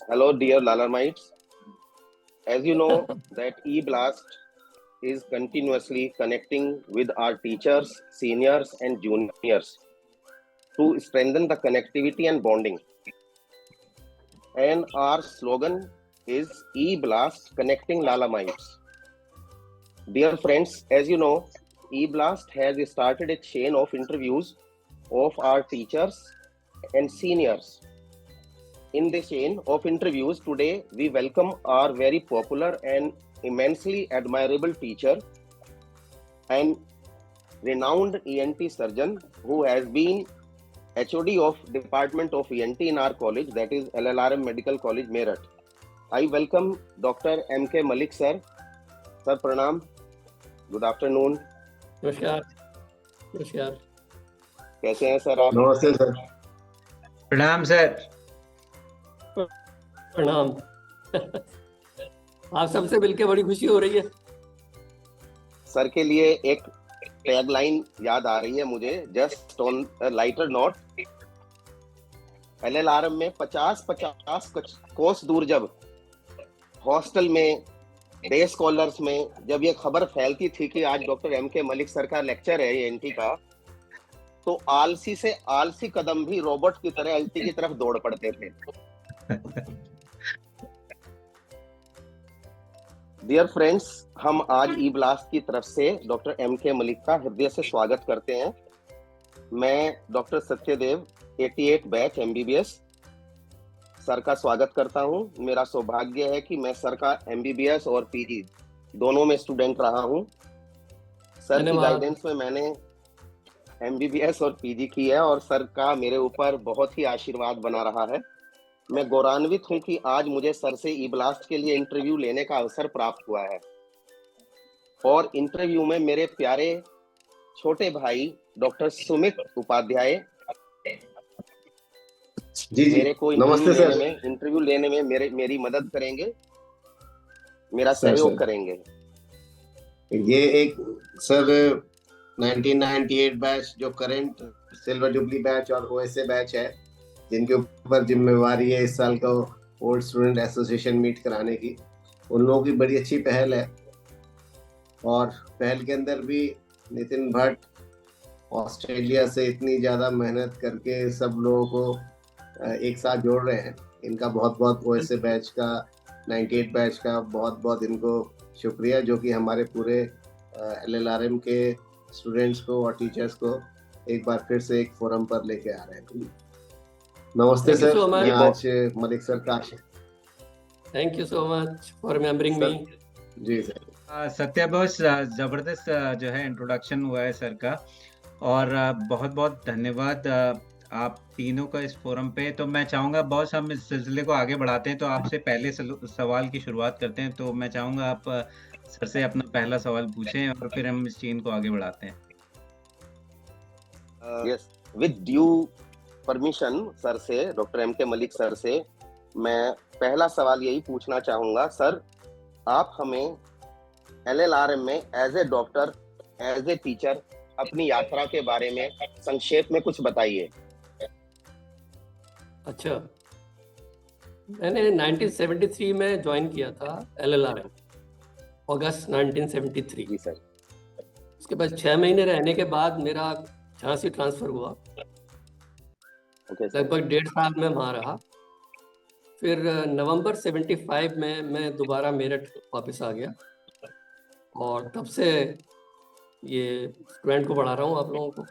Hello, dear Lalamites. As you know, that eBlast is continuously connecting with our teachers, seniors, and juniors to strengthen the connectivity and bonding. And our slogan is eBlast Connecting Lalamites. Dear friends, as you know, eBlast has started a chain of interviews of our teachers and seniors. In this chain of interviews, today we welcome our very popular and immensely admirable teacher and renowned ENT surgeon who has been HOD of Department of ENT in our college, that is LLRM Medical College, Meerut. I welcome Dr. M.K. Malik sir. Sir, pranam. Good afternoon. नमस्कार। नमस्कार। कैसे हैं sir आप? नमस्ते sir. प्रणाम sir. प्रणाम। आप सबसे मिलकर बड़ी खुशी हो रही है। सर के लिए एक टैगलाइन याद आ रही है मुझे, just on lighter note. LLRM में 50 कोस दूर जब हॉस्टल में, डे स्कॉलर्स में जब ये खबर फैलती थी कि आज डॉक्टर M.K. मलिक सर का लेक्चर है ENT का, तो आलसी से आलसी कदम भी रोबोट की तरह LT की तरफ दौड़ पड़ते थे। डियर फ्रेंड्स, हम आज eBlast की तरफ से डॉक्टर M.K. मलिक का हृदय से स्वागत करते हैं। मैं doctor Satyadev 88 batch MBBS sir का स्वागत करता हूं। मेरा सौभाग्य है कि मैं सर का MBBS और PG दोनों में स्टूडेंट रहा हूं। सर की गाइडेंस में मैंने MBBS और PG की है और सर का मेरे ऊपर बहुत ही आशीर्वाद बना रहा है। मैं गौरवान्वित हूं कि आज मुझे सर से eBlast के लिए इंटरव्यू लेने का अवसर प्राप्त हुआ है और इंटरव्यू में मेरे प्यारे छोटे भाई डॉक्टर सुमित उपाध्याय जी मेरे को इंटरव्यू लेने में मेरी मदद करेंगे, मेरा सहयोग करेंगे। ये एक सर 1998 बैच जो करंट सिल्वर जुबली बैच और OSA बैच है, जिनके ऊपर जिम्मेवारी है इस साल का ओल्ड स्टूडेंट एसोसिएशन मीट कराने की। उन लोगों की बड़ी अच्छी पहल है और पहल के अंदर भी नितिन भट्ट ऑस्ट्रेलिया से इतनी ज़्यादा मेहनत करके सब लोगों को एक साथ जोड़ रहे हैं। इनका बहुत बहुत OSA बैच का 98 बैच का बहुत बहुत इनको शुक्रिया, जो कि हमारे पूरे LLRM के स्टूडेंट्स को और टीचर्स को एक बार फिर से एक फोरम पर लेके आ रहे हैं। नमस्ते सर। आज मलिक सर का thank you so much for remembering me. जी सर। सत्या, बहुत जबरदस्त जो है इंट्रोडक्शन हुआ है सर का और बहुत बहुत धन्यवाद आप तीनों का इस फोरम पे। तो मैं चाहूंगा बॉस, हम इस सिलसिले को आगे बढ़ाते हैं, तो आपसे पहले सवाल की शुरुआत करते हैं। तो मैं चाहूंगा आप सर से अपना पहला सवाल पूछें और फिर हम इस चेन को आगे बढ़ाते हैं। Yes, with due permission sir से, डॉक्टर M.K. मलिक सर से मैं पहला सवाल यही पूछना चाहूंगा। सर, आप हमें LLRM में as a doctor, as a teacher अपनी यात्रा के बारे में संक्षेप में कुछ बताइए। अच्छा, मैंने 1973 में ज्वाइन किया था LLRM, अगस्त 1973। जी सर। उसके बाद 6 महीने रहने के बाद मेरा झांसी ट्रांसफर हुआ। लगभग 1.5 साल में वहाँ रहा। फिर नवंबर 75 में मैं दोबारा मेरठ वापस आ गया और तब से ये स्टूडेंट को पढ़ा रहा हूँ आप लोगों को।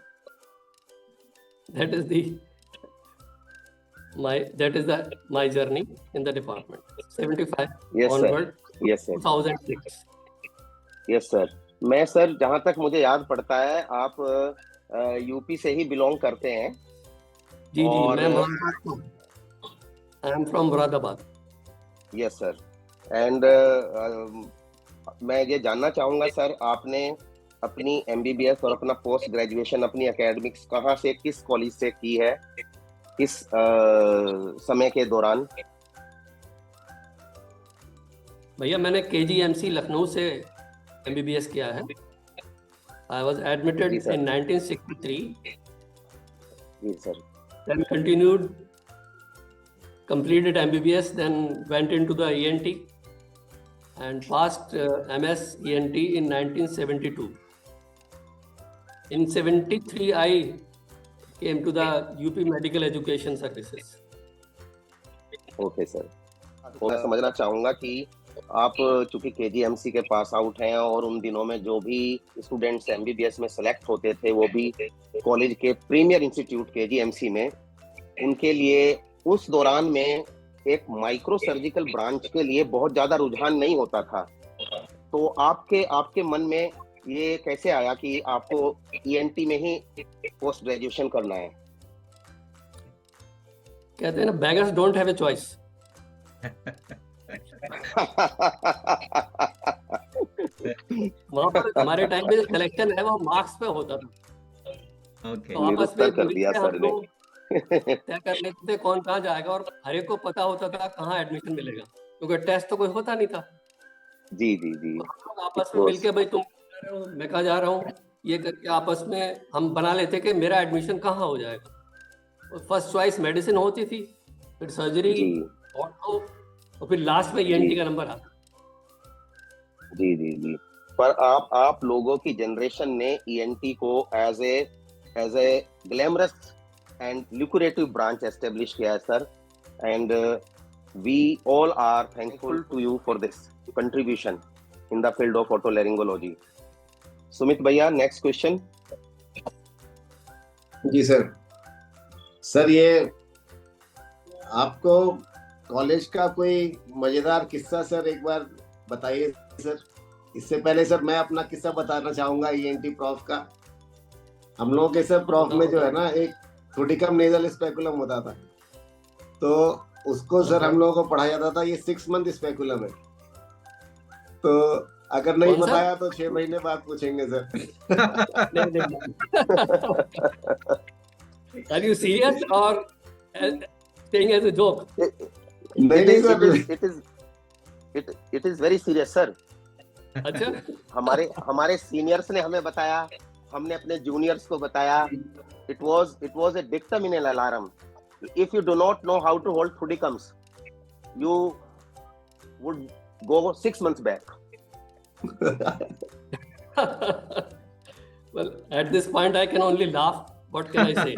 That is my journey in the department. 75 onward. Yes sir. 2006. Yes sir. मैं सर, जहाँ तक मुझे याद पड़ता है, आप यूपी से ही बिलोंग करते हैं। जी जी, मैं I am from Moradabad. Yes sir. And मैं ये जानना चाहूँगा सर, आपने अपनी MBBS और अपना पोस्ट ग्रेजुएशन, अपनी एकेडमिक्स कहाँ से, किस कॉलेज से की है, किस समय के दौरान? भैया, मैंने KGMC लखनऊ से MBBS किया है। I was admitted in 1963. जी sir. Then continued completed MBBS, then went into the ENT and passed MS ENT in 1972. In 73, I came to the UP Medical Education Services. Okay sir, मैं समझना चाहूंगा कि आप चूंकि KGMC के pass out हैं और उन दिनों में जो भी स्टूडेंट्स MBBS में सेलेक्ट होते थे वो भी कॉलेज के प्रीमियर इंस्टीट्यूट KGMC में, उनके लिए उस दौरान में एक माइक्रो सर्जिकल ब्रांच के लिए बहुत ज्यादा रुझान नहीं होता था। तो आपके मन में ये कैसे आया कि आपको ENT में ही पोस्ट ग्रेजुएशन करना है? कहते हैं ना, beggars don't have a choice. वहाँ पर हमारे टाइम पे जो सिलेक्शन है वो मार्क्स पे होता था। ओके, तो आपस में कर दिया मिलके सर हम ने। लोग तय कर लेते थे कौन कहाँ जाएगा, और हर एक को पता होता था कहाँ एडमिशन मिलेगा, क्योंकि टेस्ट तो कोई होता नहीं था। जी जी जी। तो हम लोग आपस में मिलके, भाई तुम कहाँ जा रहे हो, मैं कहाँ जा रहा हूँ, ये करके आपस में हम बना लेते कि मेरा एडमिशन कहाँ हो जाएगा। फर्स्ट चॉइस मेडिसिन होती थी, फिर सर्जरी, जी ऑर्थो, और फिर लास्ट में ENT का नंबर आता। जी जी जी। पर आप लोगों की जनरेशन ने ENT को as a glamorous and lucrative branch establish किया है sir, and we all are thankful to you for this contribution in the field of otolaryngology. Sumit भैया, नेक्स्ट क्वेश्चन। जी सर। सर, ये आपको कॉलेज का कोई मजेदार किस्सा सर एक बार बताइए सर। इससे पहले सर मैं अपना किस्सा बताना चाहूंगा ENT प्रॉफ का। हम लोगों के सर प्रॉफ में जो है ना एक थोडिकम नेजल स्पेकुलम होता था, तो उसको सर हम लोगों को पढ़ाया जाता था। ये 6 मंथ स्पेकुलम है, तो अगर नहीं कौन सा? बताया तो 6 महीने बाद पूछेंगे sir. Are you serious or saying as a joke? नहीं sir, it is very serious sir. अच्छा, हमारे सीनियर्स ने हमें बताया, हमने अपने जूनियर्स को बताया। It was a dictum in an alarm. If you do not know how to hold थोडिकम्स, you would go 6 months back. well, at this point I can only laugh. What can I say?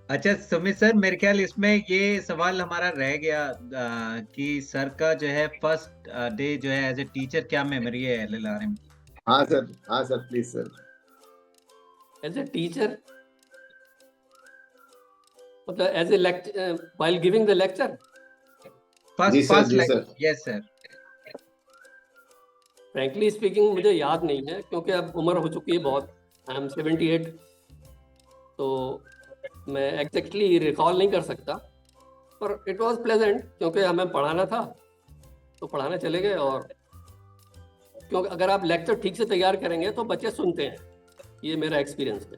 अच्छा Sumit sir, मेरे ख्याल इसमें ये सवाल हमारा रह गया कि सर का जो है फर्स्ट डे जो है एज ए टीचर क्या मेमोरी है LLRM की? हाँ sir please sir. As a teacher, मतलब as a lecture, while giving the lecture, जी फर्स्ट सर, जी sir. Yes sir. frankly speaking मुझे याद नहीं है, क्योंकि अब उम्र हो चुकी है बहुत। आई एम 78, तो मैं एग्जैक्टली रिकॉल नहीं कर सकता, पर इट वाज प्लेजेंट, क्योंकि हमें पढ़ाना था तो पढ़ाने चले गए। और क्योंकि अगर आप लेक्चर ठीक से तैयार करेंगे तो बच्चे सुनते हैं, ये मेरा एक्सपीरियंस है।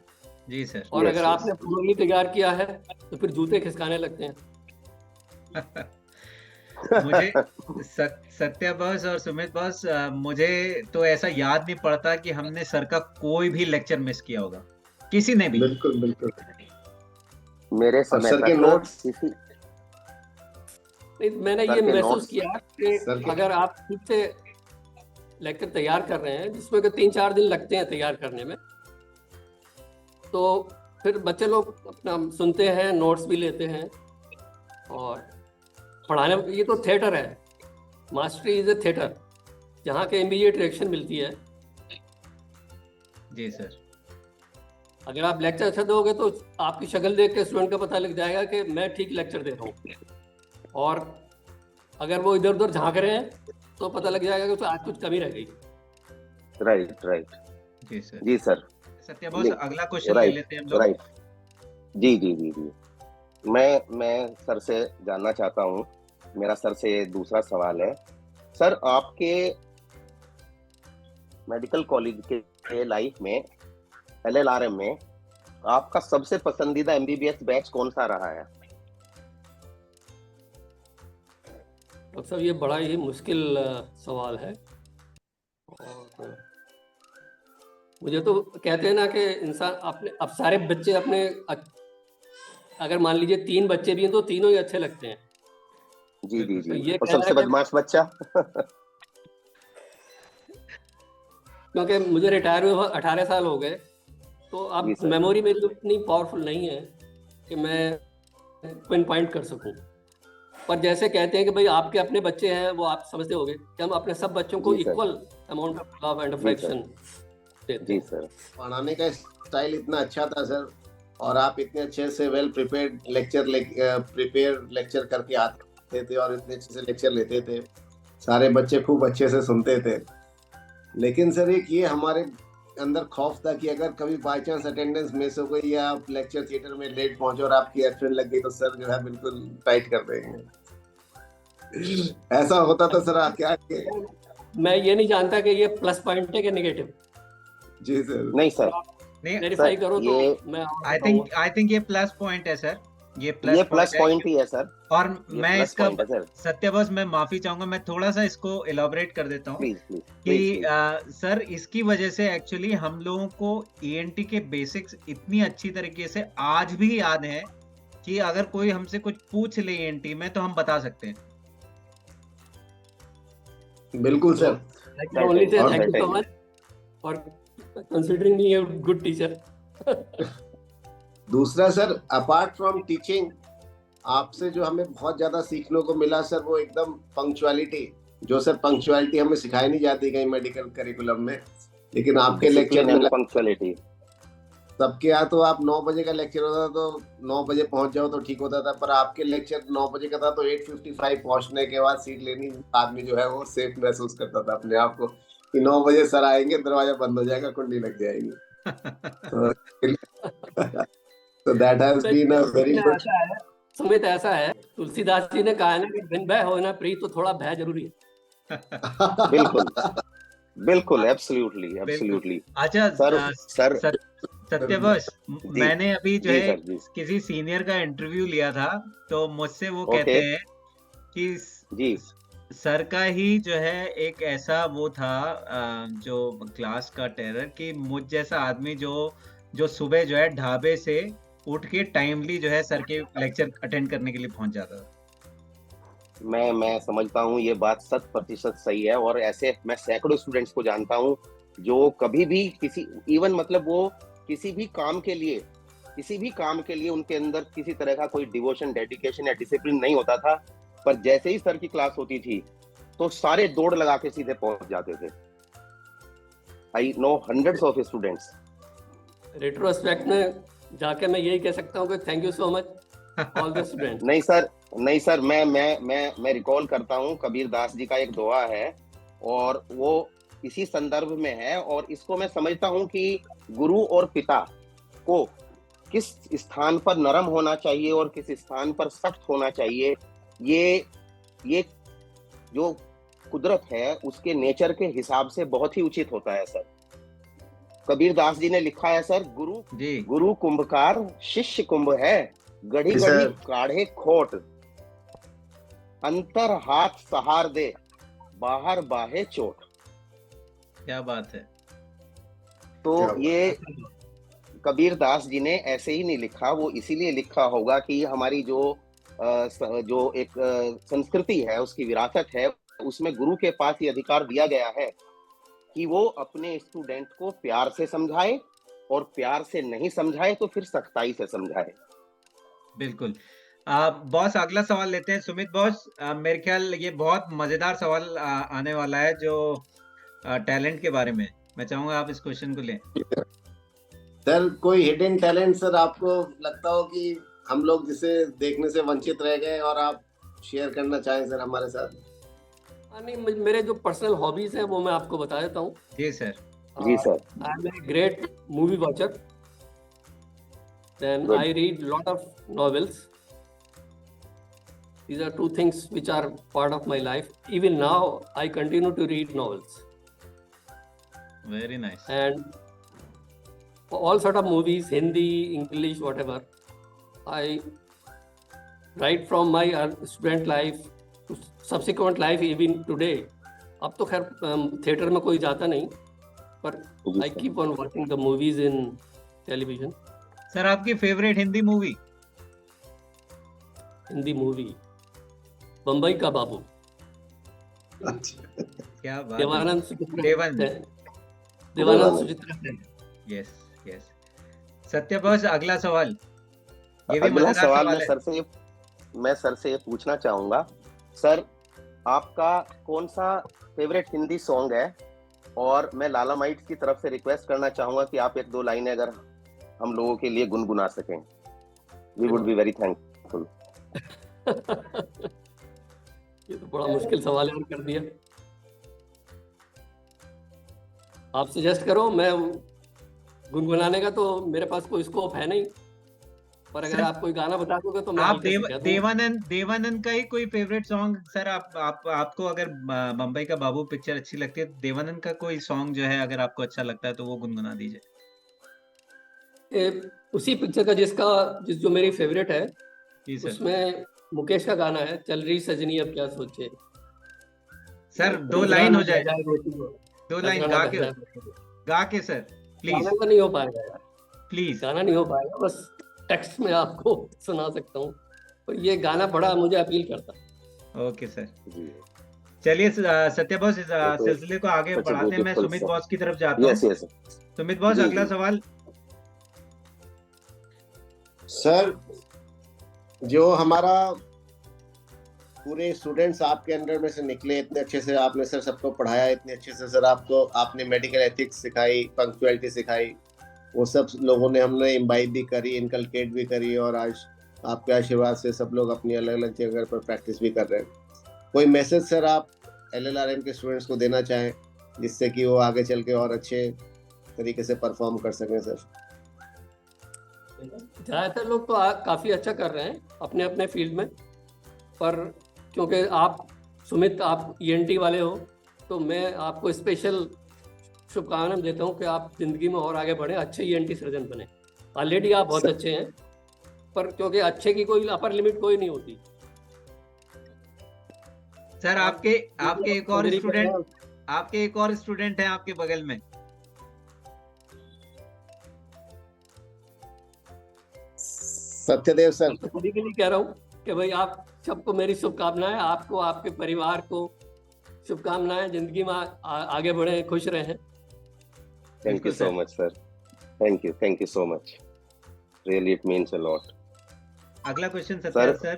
जी सर। और Yes, अगर yes. आपने पूर्वली तैयार किया है तो फिर जूते खिसकाने लगते हैं। मुझे सत्या बॉस और सुमित बॉस, मुझे तो ऐसा याद नहीं पड़ता कि हमने सर का कोई भी लेक्चर मिस किया होगा, किसी ने भी। बिल्कुल बिल्कुल। मेरे समय सर के तक नोट्स, नहीं, मैंने सर ये के महसूस notes- किया सर कि के- अगर आप ठीक से लेक्चर तैयार कर रहे हैं, जिसमें कि 3-4 दिन लगते हैं तैयार करने में, तो फिर बच्चे लोग अपना सुनते हैं, नोट्स भी लेते हैं, और पढ़ाने, ये तो थिएटर है, मास्टरी इज ए थिएटर, जहाँ के इमीडिएट रिएक्शन मिलती है। जी सर। अगर आप लेक्चर अच्छा दोगे तो आपकी शक्ल देख के स्टूडेंट का पता लग जाएगा कि मैं ठीक लेक्चर दे रहा हूँ, और अगर वो इधर उधर झांक रहे हैं तो पता लग जाएगा कि तो आज कुछ कमी रह गई। राइट। जी सर। जी सर। सत्या बॉस, नहीं, अगला क्वेश्चन ले राइट लेते हैं हम लोग। राइट। जी। मैं सर से जानना चाहता हूँ, मेरा सर से दूसरा सवाल है। सर, आपके मेडिकल कॉलेज के लाइफ में, LLRM में, आपका सबसे पसंदीदा MBBS बैच कौन सा रहा है? डॉक्टर साहब, ये बड़ा ही मुश्किल सवाल है, और मुझे तो कहते हैं ना कि इंसान अपने, अब सारे बच्चे अपने अगर मान लीजिए 3 बच्चे भी हैं तो तीनों ही अच्छे लगते हैं। जी जी तो जी। ये और कहना सबसे है कि बदमाश बच्चा? क्योंकि मुझे रिटायर हुए 18 साल हो गए, तो जी अब सर। मेमोरी मेरी उतनी पावरफुल नहीं है कि मैं पिन पॉइंट कर सकूं। पर जैसे कहते हैं कि भाई आपके अपने बच्चे हैं, वो आप समझते होंगे कि हम अपने सब बच्चों को जी sir. Equal amount of love and जी सर। अफेक्शन देते जी हैं। सर। पढ़ाने का स्टाइल इतना अच्छा था सर, और आप इतने अच्छे से वेल प्रिपेयर्ड लेक्चर करके आते थे और इतने अच्छे से लेक्चर लेते थे, सारे बच्चे खूब अच्छे से सुनते थे। लेकिन सर एक ये हमारे अंदर खौफ था कि अगर कभी बाई चांस अटेंडेंस मिस हो गई या आप लेक्चर थिएटर में लेट पहुंचे और आपकी एब्सेंट लग गई तो सर जो है बिल्कुल टाइट कर देंगे। ऐसा होता था सर क्या मैं ये नहीं जानता कि ये प्लस पॉइंट है कि नेगेटिव। जी सर। नहीं सर, नहीं, वेरीफाई सर करो तो ये मैं आई थिंक ये प्लस पॉइंट है सर, ये प्लस प्लस पॉइंट है। पॉइंट ही है सर, और ये मैं प्लस इसका पॉइंट है सर। सत्यवश मैं माफी चाहूंगा, मैं थोड़ा सा इसको इलाबोरेट कर देता हूँ प्लीज प्लीज कि प्लीज प्लीज। सर इसकी वजह से एक्चुअली हम लोगों को ईएनटी के बेसिक्स इतनी अच्छी तरीके से आज भी याद है कि अगर कोई हमसे कुछ पूछ ले ईएनटी में तो हम बता सकते हैं। बिल्कुल sir. I can only say Certainly, thank you so certainly. much for considering me a good teacher. दूसरा सर, अपार्ट फ्रॉम टीचिंग, आपसे जो हमें बहुत ज्यादा सीखने को मिला सर वो एकदम पंक्चुअलिटी, जो सर पंक्चुअलिटी हमें सिखाई नहीं जाती कहीं मेडिकल करिकुलम में, लेकिन आपके लेक्चर डिसिप्लिन में एंड पंक्चुअलिटी। सबके यहाँ तो आप 9 बजे का लेक्चर होता था तो 9 बजे पहुंच जाओ तो ठीक होता था, पर आपके लेक्चर 9 बजे का था तो 8:55 पहुंचने के बाद सीट लेनी, आदमी जो है वो सेफ महसूस करता था अपने आप को कि 9 बजे सर आएंगे, दरवाजा बंद हो जाएगा, कुंडी लग जाएगी। तो that has been a very good. Sumit, ऐसा है तुलसीदास जी ने कहा है ना कि बिन भय हो ना प्रीत, तो थोड़ा भय जरूरी है। बिल्कुल बिल्कुल, एब्सोल्युटली एब्सोल्युटली। अच्छा सर सत्यवश, मैंने अभी जो जी है सर, जी किसी सीनियर का इंटरव्यू लिया था, तो मुझसे वो ओके कहते हैं कि जी सर का ही जो है एक ऐसा वो था जो क्लास का टेरर, कि मुझ जैसा आदमी जो सुबह जो है ढाबे से उठ के टाइमली जो है सर के लेक्चर अटेंड करने के लिए पहुंच जाता था। मैं समझता हूँ ये बात 100% सही है, और ऐसे मैं सैकड़ों स्टूडेंट्स को जानता हूँ जो कभी भी किसी इवन मतलब वो किसी भी काम के लिए उनके अंदर किसी तरह का कोई डिवोशन, डेडिकेशन या डिसिप्लिन नहीं होता था, पर जैसे ही सर की क्लास होती थी तो सारे दौड़ लगा के सीधे पहुंच जाते थे। I know hundreds of students. Retrospect में जाके मैं यही कह सकता हूँ कि thank you so much all the students. नहीं सर, मैं रिकॉल करता हूँ, कबीर दास जी का एक दोहा है और वो इसी संदर्भ में है, और इसको मैं समझता हूँ कि गुरु और पिता को किस स्थान पर नरम होना चाहिए और किस स्थान पर सख्त होना चाहिए, ये जो कुदरत है उसके नेचर के हिसाब से बहुत ही उचित होता है सर। कबीर दास जी ने लिखा है सर, गुरु कुंभकार शिष्य कुंभ है, गढ़ी गढ़ी काढ़े खोट, अंतर हाथ सहार दे, बाहर बाहे चोट। क्या बात है। तो ये कबीर दास जी ने ऐसे ही नहीं लिखा, वो इसीलिए लिखा होगा कि हमारी जो एक संस्कृति है, उसकी विरासत है, उसमें गुरु के पास ये अधिकार दिया गया है कि वो अपने स्टूडेंट को प्यार से समझाए, और प्यार से नहीं समझाए तो फिर सख्ताई से समझाए। बिल्कुल। बॉस, अगला सवाल लेते हैं। सुमित बॉस, मेरे ख्याल ये बहुत मजेदार सवाल आने वाला है जो टैलेंट के बारे में। मैं चाहूंगा आप इस क्वेश्चन को लें। सर कोई हिडन टैलेंट सर आपको लगता हो कि हम लोग जिसे देखने से वंचित रह गए और आप शेयर करना चाहें सर हमारे साथ? नहीं, मेरे जो पर्सनल हॉबीज हैं वो मैं आपको बता देता हूँ। जी सर। जी sir. I am a great movie watcher, then I read lot of novels. These are two things which are part of my life. Even now, I continue to read novels. Very nice. And all sort of movies, Hindi, English, whatever. I right from my student life to subsequent life, even today. अब तो खैर theatre में कोई जाता नहीं, पर I keep on watching the movies in television. Sir आपकी favourite Hindi movie? Hindi movie Bombay का बाबू, क्या बात है। Dev Anand Suchitra Dev Anand. Sen. Dev Anand Suchitra Sen. Yes yes. Satya boss, अगला सवाल, ये भी अगला मजेदार सवाल सवाल है। मैं सर से ये पूछना चाहूंगा, सर आपका कौन सा फेवरेट हिंदी सॉन्ग है, और मैं लाला माइट्स की तरफ से रिक्वेस्ट करना चाहूंगा कि आप एक दो लाइनें अगर हम लोगों के लिए गुनगुना सकें, we would be very thankful. ये तो बड़ा मुश्किल सवाल है, कर दिया। आप सजेस्ट करो, मैं गुनगुनाने का तो मेरे पास कोई स्कोप है नहीं, पर अगर सर, आप कोई गाना बता दोगे तो मैं आप हल्के से कह दूंगा। देवानंद का ही कोई फेवरेट सॉन्ग सर, आपको अगर बम्बई का बाबू पिक्चर अच्छी लगती है, देवानंद का कोई सॉन्ग जो है अगर आपको अच्छा लगता है तो वो गुनगुना दीजिए। उसी पिक्चर का जो मेरी फेवरेट है, जी सर। उसमें मुकेश का गाना है, चल रही सजनी अब क्या सोचे। सर 2 नजराना लाइन हो बह जाए, जाए रोटी को, 2 लाइन नजराना गा बह के, जाए रोटी को। सर प्लीज गाना तो नहीं हो पाएगा यार, प्लीज। गाना नहीं हो पाएगा, बस टेक्स्ट में आपको सुना सकता हूँ, और ये गाना बड़ा मुझे अपील करता है। ओके सर, चलिए सत्य बॉस, इस सिलसिले को आगे such a बढ़ाते हैं। मैं beautiful सुमित song. बॉस की तरफ जाता यस हूँ। यस सुमित बॉस, जी, अगला जी। सवाल। सर, जो हमारा पूरे स्टूडेंट्स आपके अंडर में से निकले, इतने अच्छे से आपने सर सबको पढ़ाया, इतने अच्छे से सर आपने मेडिकल एथिक्स सिखाई, पंक्चुअलिटी सिखाई, वो सब लोगों ने हमने इम्बाइब भी करी, इनकलकेट भी करी, और आज आपके आशीर्वाद से सब लोग अपनी अलग अलग जगह पर प्रैक्टिस भी कर रहे हैं। कोई मैसेज सर आप LLRM के स्टूडेंट्स को देना चाहें, जिससे कि वो आगे चल के और अच्छे तरीके से परफॉर्म कर सकें सर? ज़्यादातर लोग तो काफ़ी अच्छा कर रहे हैं अपने अपने फील्ड में, पर क्योंकि आप सुमित आप ENT वाले हो, तो मैं आपको स्पेशल शुभकामनाएं देता हूं कि आप जिंदगी में और आगे बढ़े, अच्छे ENT सर्जन बने। ऑलरेडी आप बहुत अच्छे हैं, पर क्योंकि अच्छे की कोई अपर लिमिट कोई नहीं होती। सर आपके एक और स्टूडेंट हैं आपके बगल में। सत्यदेव सर, तो सभी के लिए कह रहा हूँ कि भाई आप सबको मेरी शुभकामनाएं, आपको आपके परिवार को शुभकामनाएं, जिंदगी में आगे बढ़े, खुश रहें। Thank you so much, sir. Thank you so much. Really, it means a lot. अगला क्वेश्चन सर।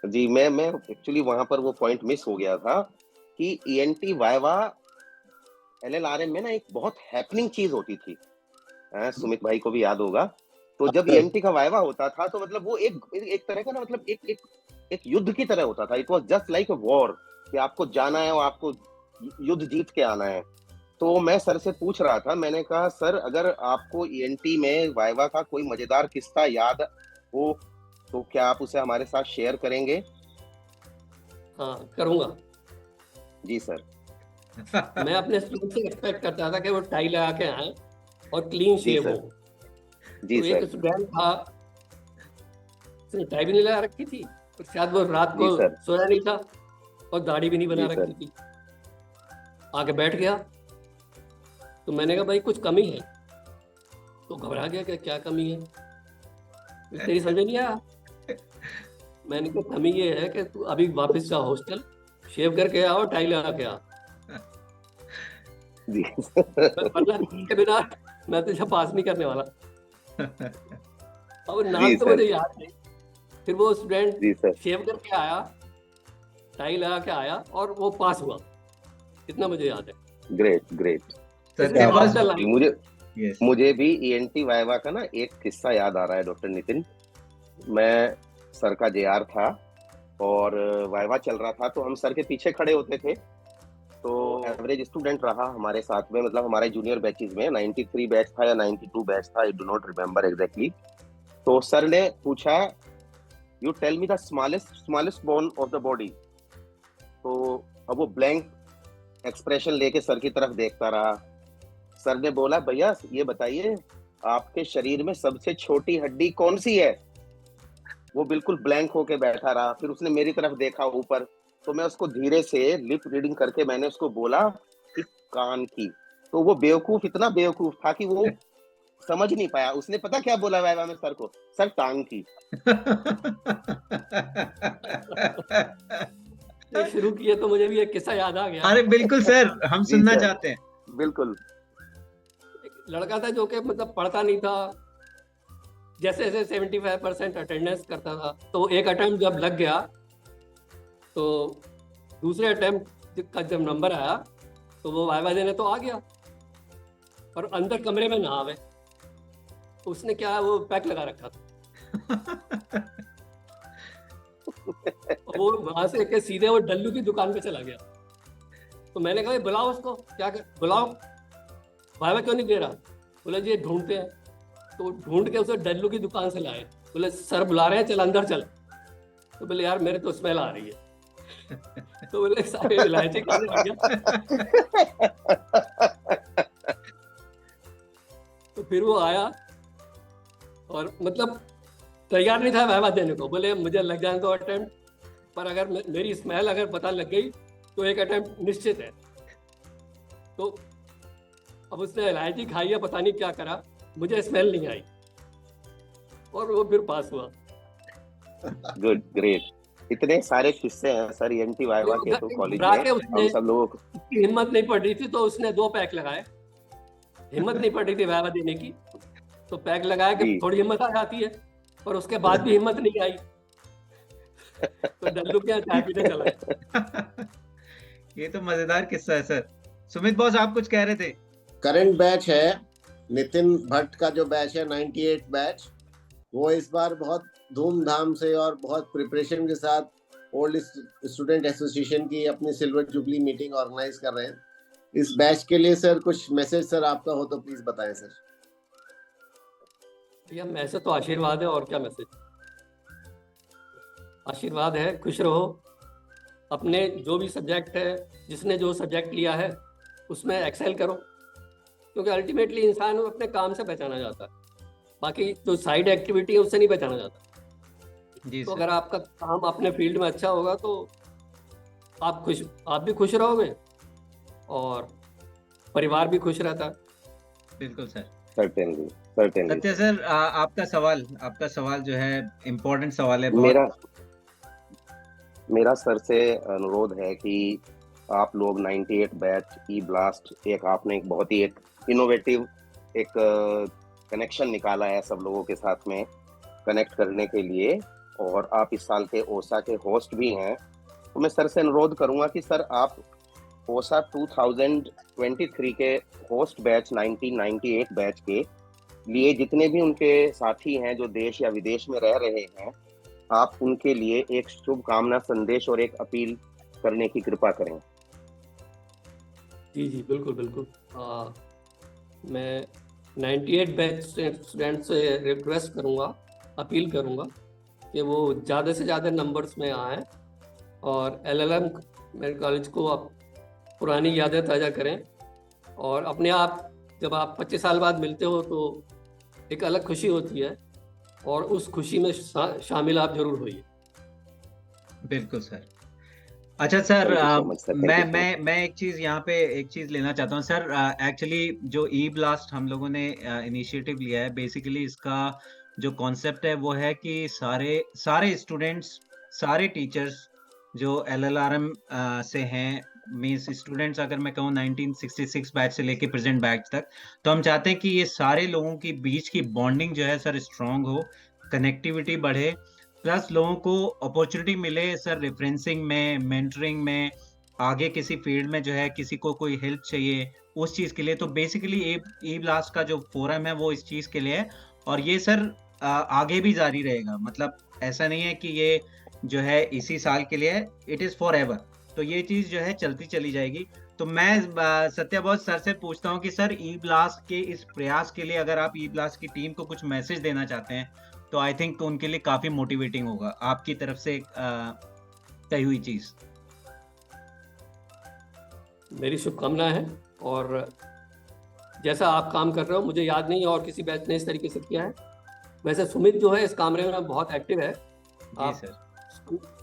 जी, मैं एक्चुअली वहां पर वो पॉइंट मिस हो गया था कि ENT वाइवा LLRM में ना एक बहुत हैपनिंग चीज होती थी, सुमित भाई को भी याद होगा। तो जब ENT का वाइवा होता था तो मतलब वो एक तरह का ना, मतलब एक युद्ध की तरह होता था। It was just like a war, कि आपको जाना है और आपको युद्ध जीत के आना है। तो मैं सर से पूछ रहा था, मैंने कहा सर अगर आपको ENT में वाइवा का कोई मजेदार किस्सा याद हो तो क्या आप उसे हमारे साथ शेयर करेंगे? हाँ, करूँगा जी सर। मैं अपने स्टूडेंट से एक्सपेक्ट करता था कि वो टाई लगा के आए और क्लीन शेव हो। जी तो सर। एक स्टूडेंट था, उसने टाई भी नहीं लगा रखी थी, और शायद वो रात को सोया नहीं था और दाढ़ी भी नहीं बना रखी थी। आके बैठ गया, तो मैंने कहा भाई कुछ कमी है, तो घबरा गया कि क्या कमी है, तेरी समझ नहीं आया। मैंने कहा कमी ये है कि तू अभी वापस जा हॉस्टल, शेव करके आओ, टाई लगा के आ, वरना के बिना मैं तुझे पास नहीं करने वाला। और नाम तो मुझे याद नहीं। फिर वो स्टूडेंट शेव करके आया, टाई लगा के आया, और वो पास हुआ, इतना मुझे याद है। ग्रेट। मुझे भी ENT वाइवा का ना एक किस्सा याद आ रहा है डॉक्टर नितिन। मैं सर का JR था और वाइवा चल रहा था, तो हम सर के पीछे खड़े होते थे। तो एवरेज स्टूडेंट रहा हमारे साथ में, मतलब हमारे जूनियर बैचेस में 93 बैच था या 92 बैच था, I do not remember exactly. तो सर ने पूछा, you tell me the smallest bone of the body. तो अब वो ब्लैंक एक्सप्रेशन लेके सर की तरफ देखता रहा। सर ने बोला, भैया ये बताइए आपके शरीर में सबसे छोटी हड्डी कौन सी है? वो बिल्कुल ब्लैंक होके बैठा रहा। फिर उसने मेरी तरफ देखा ऊपर, तो मैं उसको धीरे से लिप रीडिंग करके मैंने उसको बोला कि कान की। तो वो बेवकूफ, इतना बेवकूफ था कि वो समझ नहीं पाया। उसने पता क्या बोला वाइवा में सर को? सर टांग की। ये शुरू किए तो मुझे भी एक किस्सा याद आ गया। अरे बिल्कुल सर, हम जी सुनना सर, चाहते हैं। बिल्कुल। एक लड़का था जो कि मतलब पढ़ता नहीं था, जैसे जैसे 75% अटेंडेंस करता था, तो एक अटेम्प्ट जब लग गया तो दूसरे अटेम्प्ट का जब नंबर आया तो वो वाइवा देने तो आ गया, और अंदर कमरे में ना आवे। उसने क्या, वो पैक लगा रखा था। वो वहां से के सीधे वो डल्लू की दुकान पे चला गया। तो मैंने कहा बुलाओ उसको, क्या कर, बुलाओ, वाइवा क्यों नहीं दे रहा? बोला जी ढूंढते हैं। तो ढूंढ के उसे डल्लू की दुकान से लाए। बोले सर बुला रहे हैं, चल अंदर चल। तो बोले यार मेरे तो स्मेल आ रही है। तो बोले सारे इलायची खाने लग गया। तो फिर वो आया और मतलब तैयार नहीं था वाइवा देने को। बोले मुझे लग जाने तो अटेम्प्ट, पर अगर मेरी स्मेल अगर पता लग गई तो एक अटेम्प्ट निश्चित है। तो अब उसने इलायची खाई है, पता नहीं क्या करा, मुझे स्मेल नहीं आई और वो फिर पास हुआ। Good, great. इतने सारे किस्से हैं सर एंटी वाइवा के तो कॉलेज में, हम सब लोगों को हिम्मत नहीं पड़ रही थी तो उसने 2 पैक लगाए। हिम्मत नहीं पड़ रही थी वाइवा देने की, तो पैक लगाया कि थोड़ी हिम्मत आ जाती है, और उसके बाद भी हिम्मत नहीं आई तो डल्लू के चाय पीने चला गया। ये तो मजेदार किस्सा है सर। सुमित बॉस, आप कुछ कह रहे थे? करंट बैच है नितिन भट्ट का जो बैच है 98 बैच, वो इस बार बहुत धूमधाम से और बहुत प्रिपरेशन के साथ ओल्ड स्टूडेंट एसोसिएशन की अपनी सिल्वर जुबली मीटिंग ऑर्गेनाइज कर रहे हैं। इस बैच के लिए सर कुछ मैसेज सर आपका हो तो प्लीज बताएं सर। भैया मैसेज तो आशीर्वाद है, और क्या मैसेज, आशीर्वाद है। खुश रहो, अपने जो भी सब्जेक्ट है, जिसने जो सब्जेक्ट लिया है उसमें एक्सेल करो, क्योंकि अल्टीमेटली इंसान अपने काम से पहचाना जाता है, बाकी जो साइड एक्टिविटी है उससे नहीं पहचाना जाता। जी तो सर। अगर आपका काम अपने फील्ड में अच्छा होगा तो आप भी खुश रहोगे और परिवार भी खुश रहता है। बिल्कुल सर। सर्टेनली सत्य सर, आपका सवाल जो है इम्पोर्टेंट सवाल है बहुत। मेरा सर से अनुरोध है कि आप लोग 98 बैच ई ब्लास्ट आपने एक बहुत ही एक इनोवेटिव एक कनेक्शन निकाला है सब लोगों के साथ में कनेक्ट करने के लिए, और आप इस साल के ओसा के होस्ट भी हैं। तो मैं सर से अनुरोध करूंगा कि सर आप ओसा 2023 के होस्ट बैच 1998 बैच के लिए जितने भी उनके साथी हैं जो देश या विदेश में रह रहे हैं, आप उनके लिए एक शुभकामना संदेश और एक अपील करने की कृपा करें। जी जी बिल्कुल बिल्कुल। मैं 98 बैच स्टूडेंट से रिक्वेस्ट करूँगा, अपील करूँगा कि वो ज़्यादा से ज़्यादा नंबर्स में आएँ और LLM मेरे कॉलेज को आप पुरानी यादें ताज़ा करें, और अपने आप जब आप 25 साल बाद मिलते हो तो एक अलग खुशी होती है, और उस खुशी में शामिल आप जरूर होइए। बिल्कुल सर। अच्छा सर, मैं एक चीज लेना चाहता हूँ सर। एक्चुअली जो ई ब्लास्ट हम लोगों ने इनिशिएटिव लिया है, बेसिकली इसका जो कॉन्सेप्ट है वो है कि सारे स्टूडेंट्स, सारे टीचर्स जो LLRM से हैं, मींस स्टूडेंट्स अगर मैं कहूँ 1966 बैच से लेके प्रेजेंट बैच तक, तो हम चाहते हैं कि ये सारे लोगों की बीच की बॉन्डिंग जो है सर स्ट्रांग हो, कनेक्टिविटी बढ़े, प्लस लोगों को अपॉर्चुनिटी मिले सर रेफरेंसिंग में, मेंटरिंग में, आगे किसी फील्ड में जो है किसी को कोई हेल्प चाहिए उस चीज के लिए। तो बेसिकली ई ब्लास्ट का जो फोरम है वो इस चीज के लिए है, और ये सर आगे भी जारी रहेगा। मतलब ऐसा नहीं है कि ये जो है इसी साल के लिए है, इट इज फॉर एवर। तो ये चीज जो है चलती चली जाएगी। तो मैं सत्या बॉस सर से पूछता हूँ कि सर ई ब्लास्ट के इस प्रयास के लिए अगर आप ई ब्लास्ट की टीम को कुछ मैसेज देना चाहते हैं तो आई थिंक तो उनके लिए काफी मोटिवेटिंग होगा आपकी तरफ से कही हुई चीज। मेरी शुभकामना है, और जैसा आप काम कर रहे हो मुझे याद नहीं और किसी बैच ने इस तरीके से किया है। वैसे सुमित जो है इस कमरे में बहुत एक्टिव है। जी सर।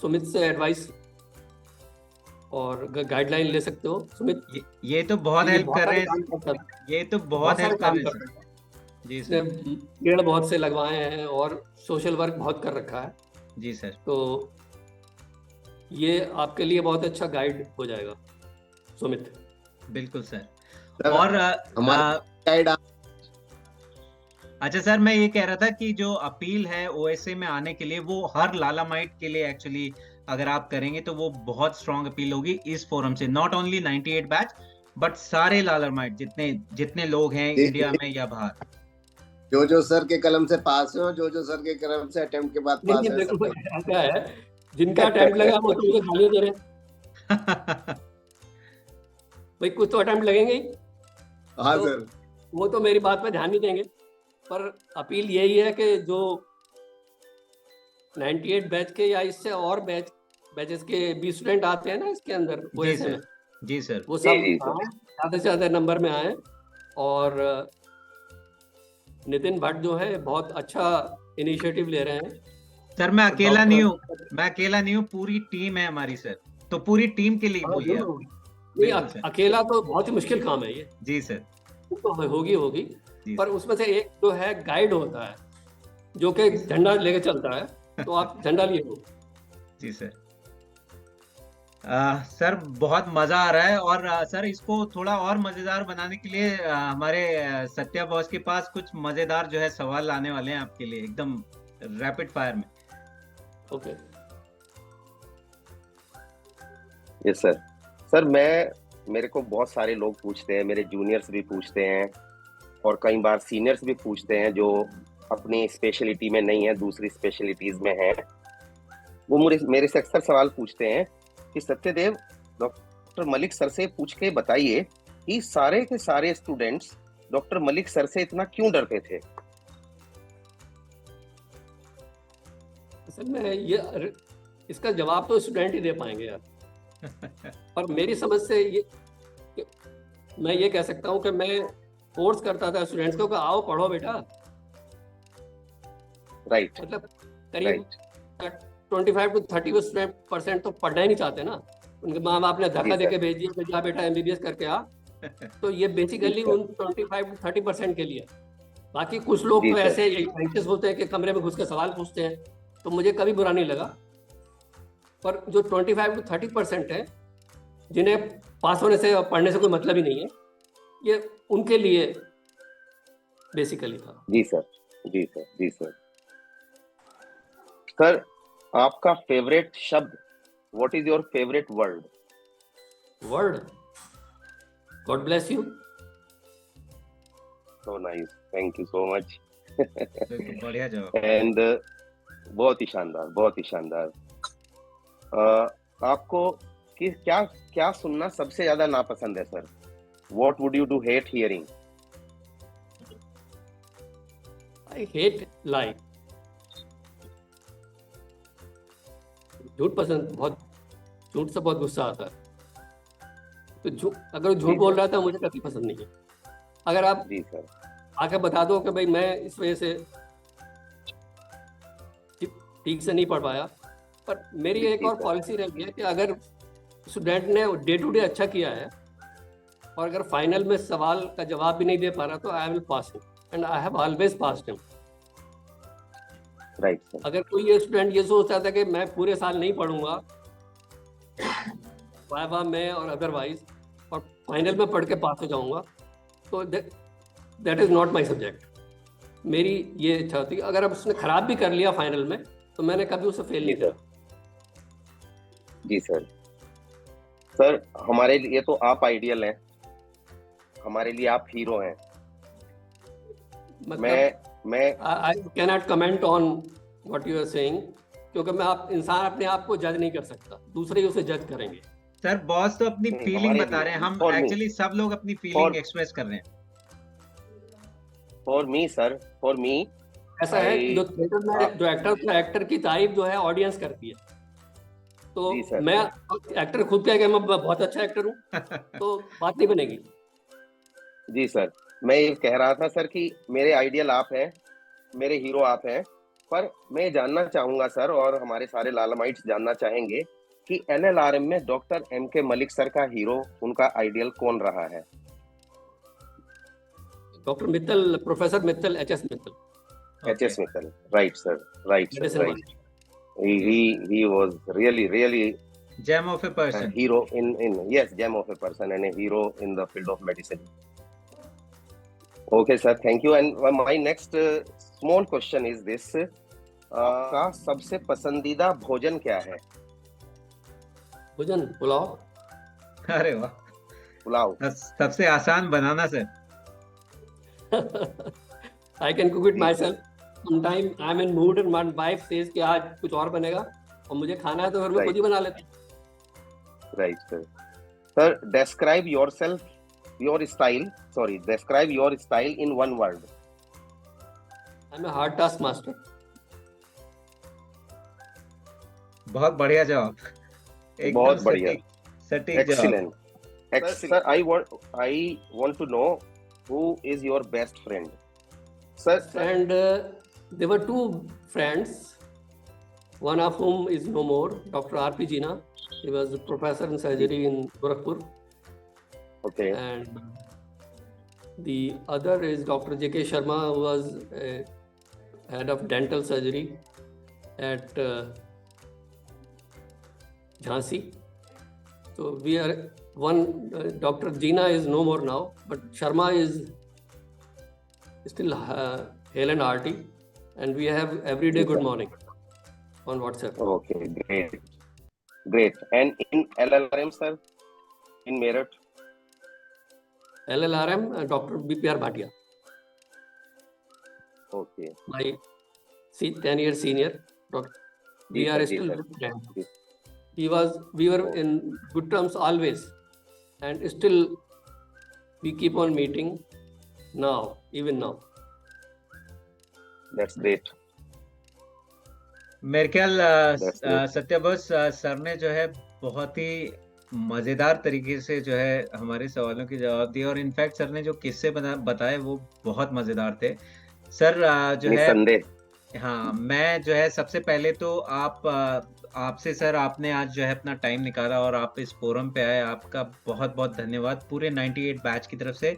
सुमित से एडवाइस और गाइडलाइन ले सकते हो। सुमित ये तो बहुत हेल्प कर रहे हैं, ये तो बहुत हेल्प कर रहे हैं। जी उसने सर। पेड़ बहुत से लगवाए हैं और सोशल वर्क बहुत कर रखा है, जी सर। तो ये आपके लिए बहुत अच्छा गाइड हो जाएगा सुमित। बिल्कुल सर। सर और हमारे गाइड अच्छा सर, मैं ये कह रहा था कि जो अपील है ओएसए में आने के लिए, वो हर लालामाइट के लिए एक्चुअली अगर आप करेंगे तो वो बहुत स्ट्रांग अपील होगी इस फोरम से, नॉट ओनली 98 बैच बट सारे लालामाइट जितने जितने लोग हैं इंडिया में या बाहर। जो सर के कलम से पास हो, जो सर के कलम से अटेम्प्ट के बाद नहीं पास नहीं, है देखो सबके। क्या है, जिनका अटेम्प्ट लगा वो तो मुझे गालियां दे रहे हैं। भाई कुछ तो अटेम्प्ट लगेंगे ही, हाँ तो सर। वो तो मेरी बात पर ध्यान नहीं देंगे। पर अपील यही है कि जो 98 बैच के या इससे और बैचेस के भी स्टूडेंट आते हैं ना इसके अंदर जी ओएसए में, सर। जी सर। वो जी सब जी सर। आए, ज़्यादा से ज़्यादा नंबर में आए। और नितिन भट्ट जो है बहुत अच्छा इनिशिएटिव ले रहे हैं। सर मैं और अकेला नहीं हूँ, डॉक्टर, मैं अकेला नहीं हूँ, पूरी टीम है हमारी सर, तो पूरी टीम के लिए हाँ बोलिए आप। जरूर, नहीं बिल्कुल सर। अकेला तो बहुत ही मुश्किल काम है ये, जी सर। तो होगी, जी पर सर। उसमें से एक जो है गाइड होता है जो कि झंडा लेके चलता है, तो आप झंडा लिए हो। जी सर। सर बहुत मजा आ रहा है, और सर इसको थोड़ा और मजेदार बनाने के लिए हमारे सत्या बॉस के पास कुछ मजेदार जो है सवाल आने वाले हैं आपके लिए, एकदम रैपिड फायर में। ओके। Yes sir. सर मेरे को बहुत सारे लोग पूछते हैं, मेरे जूनियर्स भी पूछते हैं और कई बार सीनियर्स भी पूछते हैं जो अपनी स्पेशलिटी में नहीं है, दूसरी स्पेशलिटीज में है। वो मेरे से अक्सर सवाल पूछते हैं कि सत्यदेव, डॉक्टर मलिक सर से पूछ के बताइए कि सारे के सारे स्टूडेंट्स डॉक्टर मलिक सर से इतना क्यों डरते थे। असल में ये इसका जवाब तो स्टूडेंट ही दे पाएंगे यार। पर मेरी समझ से मैं ये कह सकता हूँ कि मैं फोर्स करता था स्टूडेंट्स को कि आओ पढ़ो बेटा। राइट मतलब करीब 25 to 30% तो पढ़ना ही नहीं चाहते ना, उनके माँ बाप ने धक्का देके भेज दिया कि जा बेटा MBBS करके आ। तो ये बेसिकली उन 25 to 30% के लिए। बाकी कुछ लोग तो ऐसे एंग्शियस होते हैं कि कमरे में घुस के सवाल पूछते हैं, तो मुझे कभी बुरा नहीं लगा। पर जो 25 to 30% है जिन्हें पास होने से और पढ़ने से कोई मतलब ही नहीं है, ये उनके लिए बेसिकली था। जी सर, जी सर, जी सर। सर आपका फेवरेट शब्द, what is your favourite word? Word, God bless you. So nice, thank you so much. बढ़िया जवाब। एंड बहुत ही शानदार, बहुत ही शानदार। आपको कि क्या क्या सुनना सबसे ज्यादा नापसंद है sir? What would you do hate hearing? I hate lie. झूठ पसंद, बहुत झूठ से बहुत गुस्सा आता है। तो अगर झूठ बोल रहा था मुझे कभी पसंद नहीं है। अगर आप जी सर आके बता दो कि भाई मैं इस वजह से ठीक से नहीं पढ़ पाया, पर मेरी एक और पॉलिसी रही है कि अगर स्टूडेंट ने डे टू डे अच्छा किया है और अगर फाइनल में सवाल का जवाब भी नहीं दे पा रहा तो I will pass him and I have always passed him. Right sir. अगर कोई ये स्टूडेंट ये सोचता था कि मैं पूरे साल नहीं पढ़ूंगा वाइवा में और अदरवाइज और फाइनल में पढ़ के पास हो जाऊंगा, तो that is not my subject. मेरी ये इच्छा होती है अगर अब उसने खराब भी कर लिया फाइनल में तो मैंने कभी उसे फेल नहीं किया। जी सर। सर हमारे लिए तो आप आइडियल हैं, हमारे लिए आप हीरो हैं। मैं I can not comment on what you are saying, क्योंकि मैं इंसान अपने आप को जज नहीं कर सकता, दूसरे ही उसे जज करेंगे। सर बॉस तो अपनी फीलिंग बता रहे हैं, हम एक्चुअली सब लोग अपनी फीलिंग एक्सप्रेस कर रहे हैं। For me sir, for me ऐसा है जो थिएटर में जो एक्टर की तारीफ जो है ऑडियंस करती है, तो मैं एक्टर खुद कह के मैं बहुत अच्छा एक्टर हूँ तो बात नहीं बनेगी। जी सर, मैं ये कह रहा था सर कि मेरे आइडियल आप हैं, मेरे हीरो आप हैं, पर मैं जानना चाहूंगा सर और हमारे सारे लालामाइट्स जानना चाहेंगे कि LLRM में डॉक्टर MK मलिक सर का हीरो, उनका आइडियल कौन रहा है? Dr. Mittal, Professor Mittal, H.S. Mittal. H.S. Mittal. Right, sir. Right, sir. Medicine Right. He was really Gem of a a person. hero in yes, gem of a person and a hero in the field of medicine. Okay, sir. Thank you. And my next small question is this: आपका सबसे पसंदीदा भोजन क्या है? भोजन पुलाव. अरे वाह, पुलाव. सबसे आसान बनाना sir. I can cook it myself. Sometimes I'm in mood and my wife says कि आज कुछ और बनेगा और मुझे खाना है तो फिर मैं खुद ही बना लेता हूँ. Right, sir. Sir, describe yourself, your style. Sorry, describe your style in one word. I'm a hard task master. बहुत बढ़िया जवाब. एकदम बहुत बढ़िया. सटीक जवाब. Excellent. Sir, I want to know who is your best friend. Sir, And there were two friends, one of whom is no more, Dr. R.P. Jina. He was a professor in surgery in Gorakhpur. okay. And the other is Dr. J.K. Sharma, who was head of dental surgery at Jhansi. So we are one, Dr. Jina is no more now, but Sharma is still hale and hearty, and we have everyday good morning on WhatsApp. Okay, great. And in LLRM, sir, in Meerut, LLRM, Dr. B.P.R. Bhatia, okay. my 10-year senior. We are still good friends. We were in good terms always, and still we keep on meeting now, even now. That's great. मेरे ख्याल That's great. सत्य Bose sir ने जो है बहुत ही मजेदार तरीके से जो है हमारे सवालों के जवाब दिए और इनफैक्ट सर ने जो किस्से बताए वो बहुत मजेदार थे. सर जो है निसंदेह. हाँ, मैं जो है सबसे पहले तो आपसे सर आपने आज जो है अपना टाइम निकाला और आप इस फोरम पे आए, आपका बहुत बहुत धन्यवाद पूरे 98 बैच की तरफ से.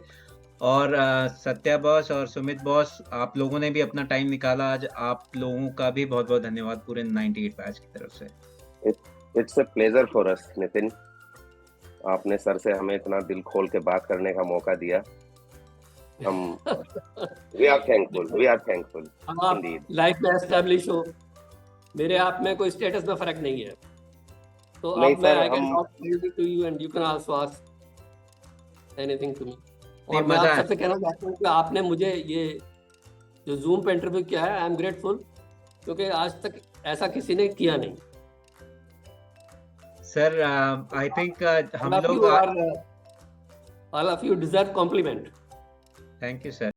और सत्या बॉस और सुमित बॉस, आप लोगों ने भी अपना टाइम निकाला आज, आप लोगों का भी बहुत बहुत धन्यवाद पूरे 98 बैच की तरफ से. It's a pleasure for us, Nitin. आपने सर से हमें इतना दिल खोल के बात करने का मौका दिया. हम we are thankful indeed. Life में एस्टैब्लिश हो, मेरे आप में कोई स्टेटस में फर्क नहीं है, तो नहीं अब मैं सर, I can हम talk to you and you can also ask anything to me. और नहीं, मैं मजा आप है. सबसे कहना चाहता हूँ कि आपने मुझे ये जो जूम पे इंटरव्यू किया है, आई एम ग्रेटफुल, क्योंकि आज तक ऐसा किसी ने किया नहीं. सर आई थिंक हम लोग all of you deserve compliment. Thank you sir.